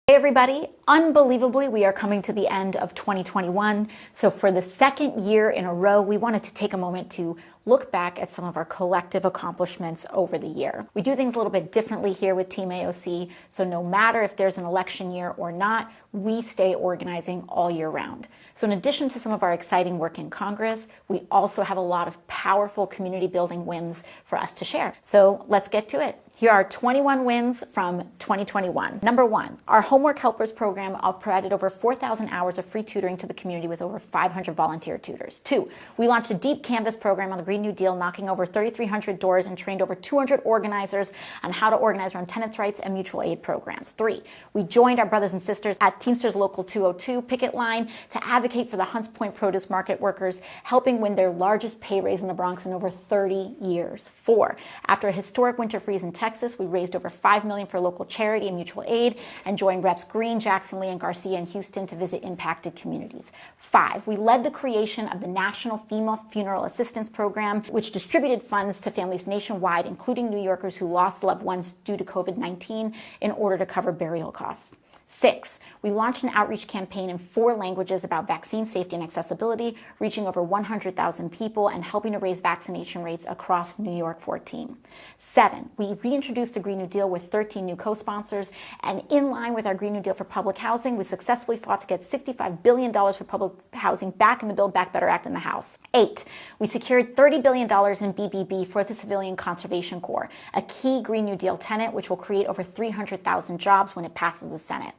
Hey everybody, unbelievably we are coming to the end of 2021. So for the second year in a row, we wanted to take a moment to look back at some of our collective accomplishments over the year. We do things a little bit differently here with Team AOC, so no matter if there's an election year or not, we stay organizing all year round. So in addition to some of our exciting work in Congress, we also have a lot of powerful community building wins for us to share. So let's get to it. Here are 21 wins from 2021. Number one, our Homework Helpers program provided over 4,000 hours of free tutoring to the community with over 500 volunteer tutors. Two, we launched a deep canvas program on the Green New Deal, knocking over 3,300 doors and trained over 200 organizers on how to organize around tenants' rights and mutual aid programs. Three, we joined our brothers and sisters at Teamsters Local 202 picket line to advocate for the Hunts Point produce market workers, helping win their largest pay raise in the Bronx in over 30 years. Four, after a historic winter freeze in Texas, we raised over $5 million for local charity and mutual aid and joined Reps Green, Jackson Lee, and Garcia in Houston to visit impacted communities. Five, we led the creation of the National Female Funeral Assistance Program, which distributed funds to families nationwide, including New Yorkers who lost loved ones due to COVID-19, in order to cover burial costs. Six, we launched an outreach campaign in 4 languages about vaccine safety and accessibility, reaching over 100,000 people and helping to raise vaccination rates across New York 14. Seven, we reintroduced the Green New Deal with 13 new co-sponsors, and in line with our Green New Deal for public housing, we successfully fought to get $65 billion for public housing back in the Build Back Better Act in the House. Eight, we secured $30 billion in BBB for the Civilian Conservation Corps, a key Green New Deal tenet which will create over 300,000 jobs when it passes the Senate.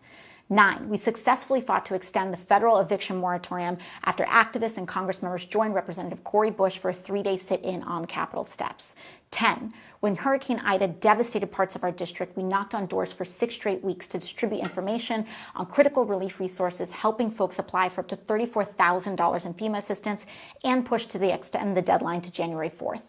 9, we successfully fought to extend the federal eviction moratorium after activists and Congress members joined Representative Cori Bush for a 3-day sit-in on the Capitol steps. 10, when Hurricane Ida devastated parts of our district, we knocked on doors for 6 straight weeks to distribute information on critical relief resources, helping folks apply for up to $34,000 in FEMA assistance, and pushed to extend the deadline to January 4th.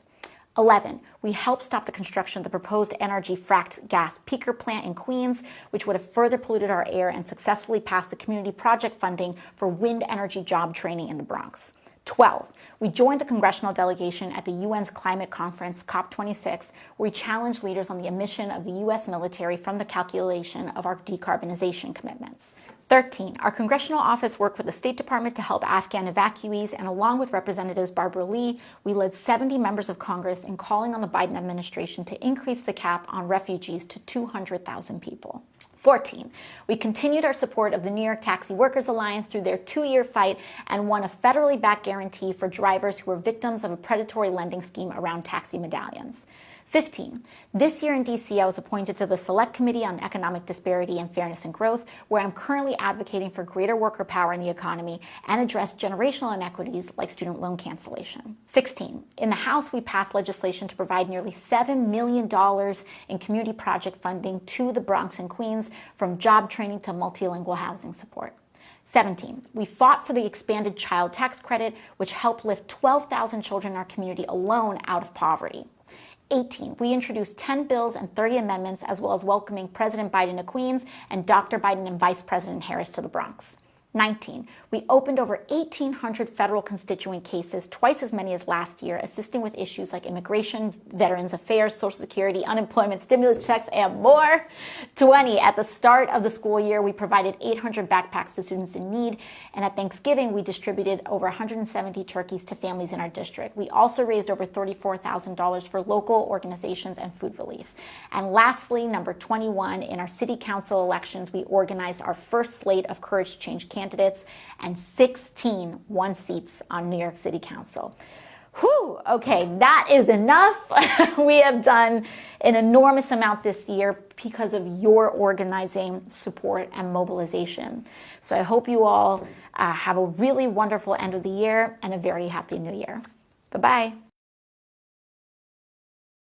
11, we helped stop the construction of the proposed NRG fracked gas peaker plant in Queens, which would have further polluted our air, and successfully passed the community project funding for wind energy job training in the Bronx. 12, we joined the congressional delegation at the UN's climate conference, COP26, where we challenged leaders on the omission of the U.S. military from the calculation of our decarbonization commitments. 13, our congressional office worked with the State Department to help Afghan evacuees, and along with Representatives Barbara Lee, we led 70 members of Congress in calling on the Biden administration to increase the cap on refugees to 200,000 people. 14, we continued our support of the New York Taxi Workers Alliance through their 2-year fight and won a federally backed guarantee for drivers who were victims of a predatory lending scheme around taxi medallions. 15, this year in D.C., I was appointed to the Select Committee on Economic Disparity and Fairness and Growth, where I'm currently advocating for greater worker power in the economy and address generational inequities like student loan cancellation. 16, in the House, we passed legislation to provide nearly $7 million in community project funding to the Bronx and Queens, from job training to multilingual housing support. 17, we fought for the expanded child tax credit, which helped lift 12,000 children in our community alone out of poverty. 18, we introduced 10 bills and 30 amendments, as well as welcoming President Biden to Queens and Dr. Biden and Vice President Harris to the Bronx. 19, we opened over 1,800 federal constituent cases, twice as many as last year, assisting with issues like immigration, Veterans Affairs, Social Security, unemployment, stimulus checks, and more. 20, at the start of the school year, we provided 800 backpacks to students in need, and at Thanksgiving, we distributed over 170 turkeys to families in our district. We also raised over $34,000 for local organizations and food relief. And lastly, number 21, in our city council elections, we organized our first slate of Courage to Change candidates, and 16 won seats on New York City Council. Whew, okay, that is enough. We have done an enormous amount this year because of your organizing, support, and mobilization. So I hope you all have a really wonderful end of the year and a very happy new year. Bye-bye.